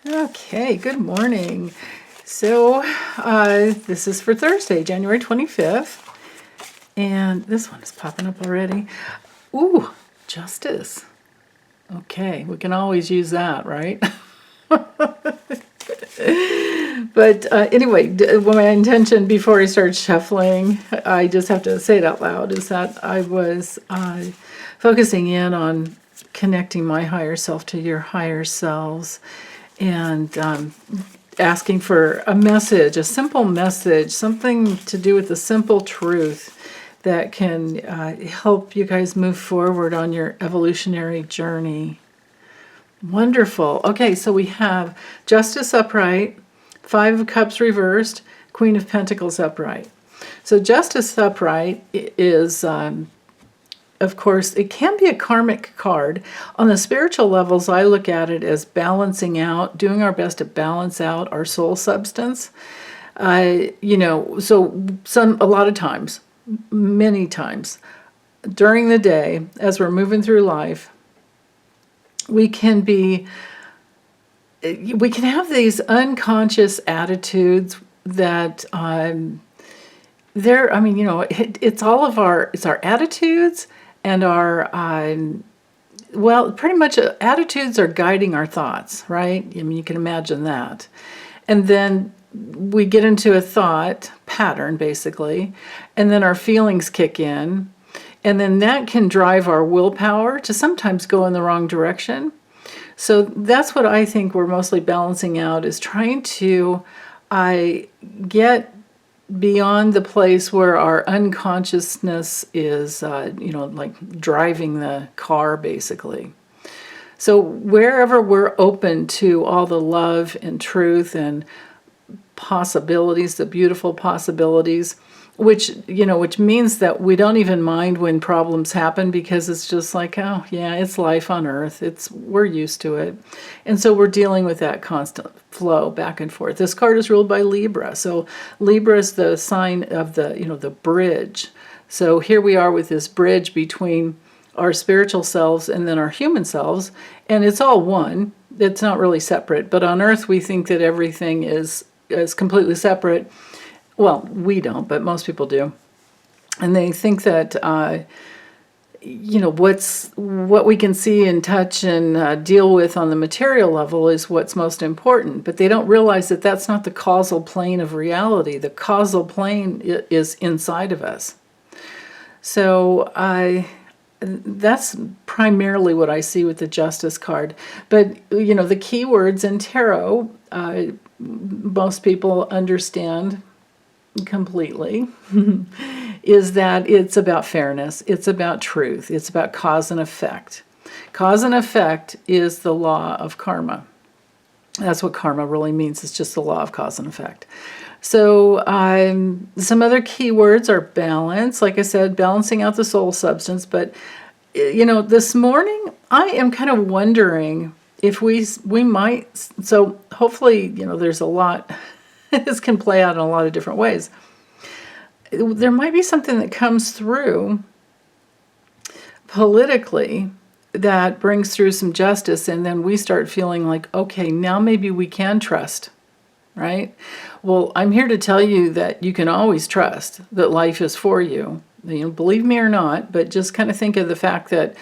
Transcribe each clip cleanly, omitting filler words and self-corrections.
Okay, good morning. So this is for Thursday, January 25th. And this one is popping up already. Ooh, justice. Okay, we can always use that, right? But anyway, my intention before I start shuffling, I just have to say it out loud, is that I was focusing in on connecting my higher self to your higher selves, and asking for a message, a simple message, something to do with the simple truth that can help you guys move forward on your evolutionary journey. Wonderful. Okay, so we have Justice upright, Five of Cups reversed, Queen of Pentacles upright. So Justice upright is, of course, it can be a karmic card. On the spiritual levels, I look at it as balancing out, doing our best to balance out our soul substance. So a lot of times, many times, during the day, as we're moving through life, we can have these unconscious attitudes that it's our attitudes and our pretty much attitudes are guiding our thoughts, right? I mean, you can imagine that. And then we get into a thought pattern, basically, and then our feelings kick in. And then that can drive our willpower to sometimes go in the wrong direction. So that's what I think we're mostly balancing out, is trying to get beyond the place where our unconsciousness is, like driving the car, basically. So wherever we're open to all the love and truth and possibilities, the beautiful possibilities, which means that we don't even mind when problems happen, because it's just like, oh yeah, it's life on earth. We're used to it. And so we're dealing with that constant flow back and forth. This card is ruled by Libra. So Libra is the sign of the bridge. So here we are with this bridge between our spiritual selves and then our human selves, and it's all one. It's not really separate, but on earth we think that everything is completely separate. Well, we don't, but most people do. And they think that, what we can see and touch and deal with on the material level is what's most important. But they don't realize that that's not the causal plane of reality. The causal plane is inside of us. So that's primarily what I see with the Justice card. But, the key words in tarot, most people understand completely, is that it's about fairness, it's about truth, it's about cause and effect. Cause and effect is the law of karma. That's what karma really means. It's just the law of cause and effect. So some other keywords are balance, like I said, balancing out the soul substance. But this morning I am kind of wondering if we might, so hopefully there's a lot. This can play out in a lot of different ways. There might be something that comes through politically that brings through some justice, and then we start feeling like, okay, now maybe we can trust, right? Well, I'm here to tell you that you can always trust that life is for you. Believe me or not, but just kind of think of the fact that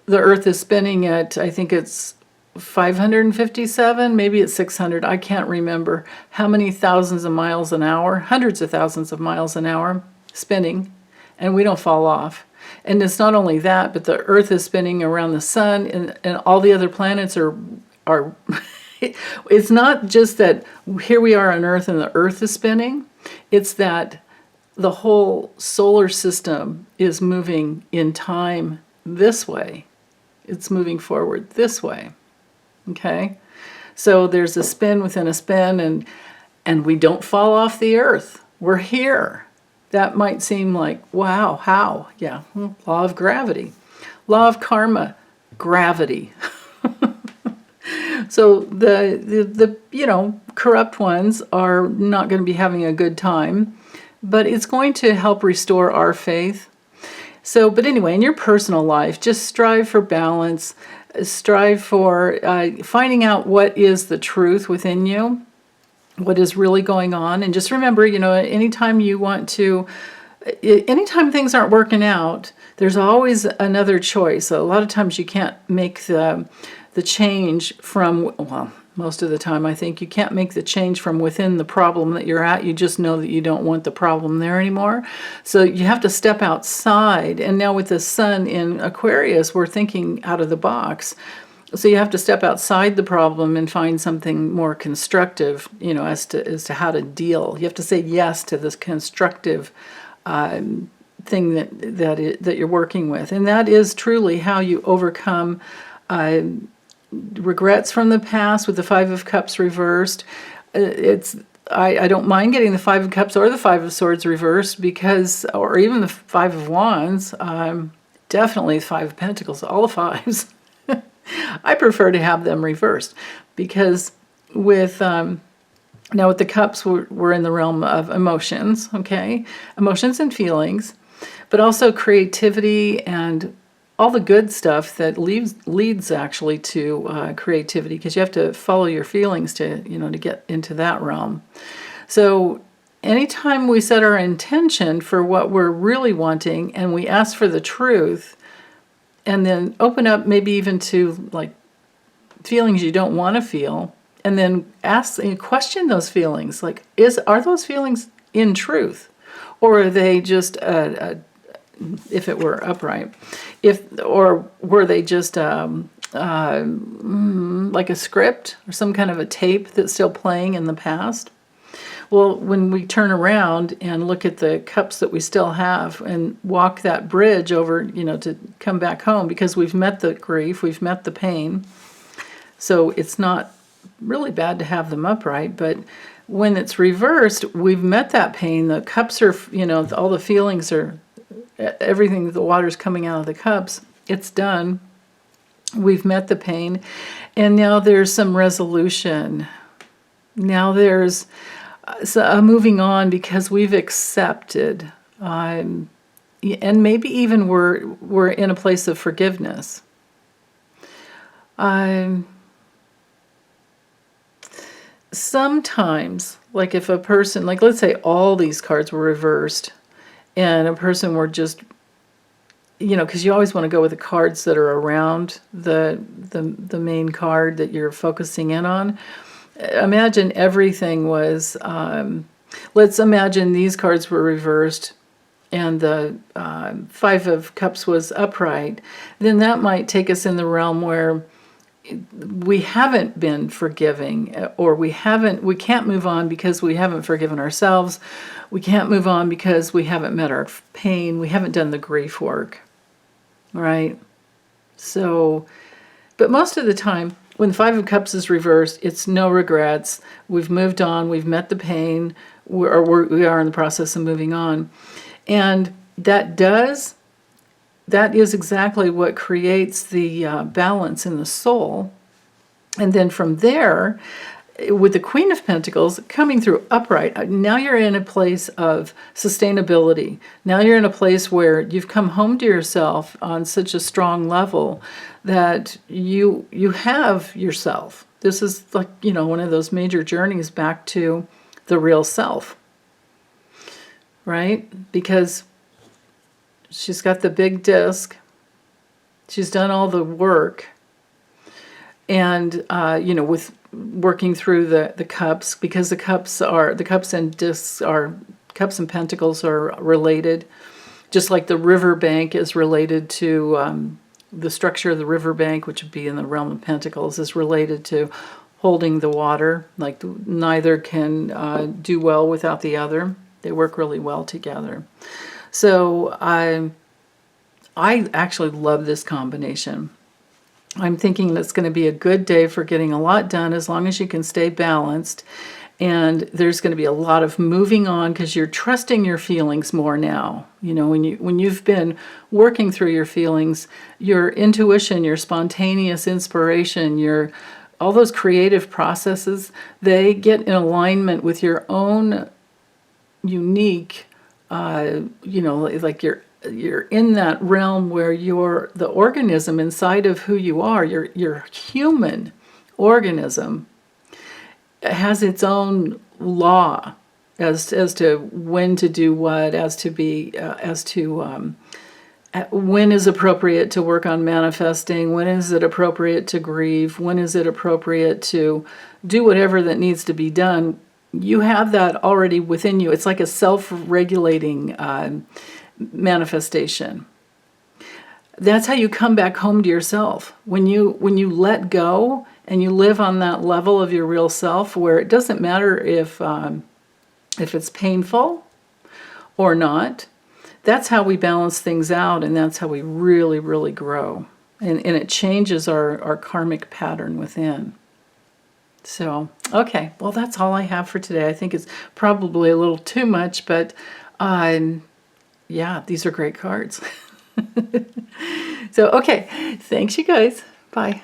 the Earth is spinning at, I think it's 557, maybe it's 600, I can't remember how many thousands of miles an hour, hundreds of thousands of miles an hour spinning, and we don't fall off. And it's not only that, but the Earth is spinning around the sun, and all the other planets are it's not just that here we are on Earth and the Earth is spinning, it's that the whole solar system is moving in time this way. It's moving forward this way. Okay, so there's a spin within a spin, and we don't fall off the earth. We're here. That might seem like, wow, how? Yeah, law of gravity. Law of karma, gravity. So the corrupt ones are not going to be having a good time, but it's going to help restore our faith. So, but anyway, in your personal life, just strive for balance. strive for finding out what is the truth within you, what is really going on. And just remember, anytime you want to, anytime things aren't working out, there's always another choice. So a lot of times you can't make the change from, well, most of the time I think you can't make the change from within the problem that you're at. You just know that you don't want the problem there anymore. So you have to step outside. And now with the sun in Aquarius, we're thinking out of the box. So you have to step outside the problem and find something more constructive, as to how to deal. You have to say yes to this constructive thing that you're working with, and that is truly how you overcome regrets from the past with the Five of Cups reversed. I don't mind getting the Five of Cups or the Five of Swords reversed, because, or even the Five of Wands, definitely the Five of Pentacles, all the fives. I prefer to have them reversed, because with now with the cups, we're in the realm of emotions, okay? Emotions and feelings, but also creativity and all the good stuff that leads actually to creativity, because you have to follow your feelings to get into that realm. So anytime we set our intention for what we're really wanting and we ask for the truth, and then open up maybe even to like feelings you don't want to feel, and then ask and question those feelings, like are those feelings in truth, or are they just if it were upright, or were they just like a script or some kind of a tape that's still playing in the past? Well, when we turn around and look at the cups that we still have and walk that bridge over, to come back home, because we've met the grief, we've met the pain. So it's not really bad to have them upright, but when it's reversed, we've met that pain. The cups are, all the feelings are, everything, the water's coming out of the cups. It's done. We've met the pain. And now there's some resolution. Now there's moving on, because we've accepted, and maybe even we're in a place of forgiveness. Sometimes, like if a person, like let's say all these cards were reversed, and a person were just, because you always want to go with the cards that are around the main card that you're focusing in on. Imagine everything was, let's imagine these cards were reversed and the Five of Cups was upright. Then that might take us in the realm where we haven't been forgiving, or we can't move on because we haven't forgiven ourselves. We can't move on because we haven't met our pain. We haven't done the grief work, right? So, but most of the time, when the Five of Cups is reversed, it's no regrets. We've moved on. We've met the pain. We are in the process of moving on. And that is exactly what creates the balance in the soul. And then from there, with the Queen of Pentacles coming through upright, now you're in a place of sustainability. Now you're in a place where you've come home to yourself on such a strong level that you have yourself. This is like, one of those major journeys back to the real self, right? Because she's got the big disc. She's done all the work. And, with working through the cups, because the cups and discs cups and pentacles are related, just like the riverbank is related to the structure of the riverbank, which would be in the realm of pentacles, is related to holding the water. Like neither can do well without the other. They work really well together. So I actually love this combination. I'm thinking that's going to be a good day for getting a lot done, as long as you can stay balanced. And there's going to be a lot of moving on, because you're trusting your feelings more now. When you've been working through your feelings, your intuition, your spontaneous inspiration, all those creative processes, they get in alignment with your own unique, like your you're in that realm where you're the organism inside of who you are, your human organism has its own law as to when to do what, as to when is appropriate to work on manifesting, when is it appropriate to grieve, when is it appropriate to do whatever that needs to be done. You have that already within you. It's like a self-regulating manifestation. That's how you come back home to yourself. When you let go and you live on that level of your real self, where it doesn't matter if it's painful or not. That's how we balance things out, and that's how we really, really grow. And it changes our karmic pattern within. So, okay, well, that's all I have for today. I think it's probably a little too much, but yeah, these are great cards. So, okay, thanks, you guys. Bye.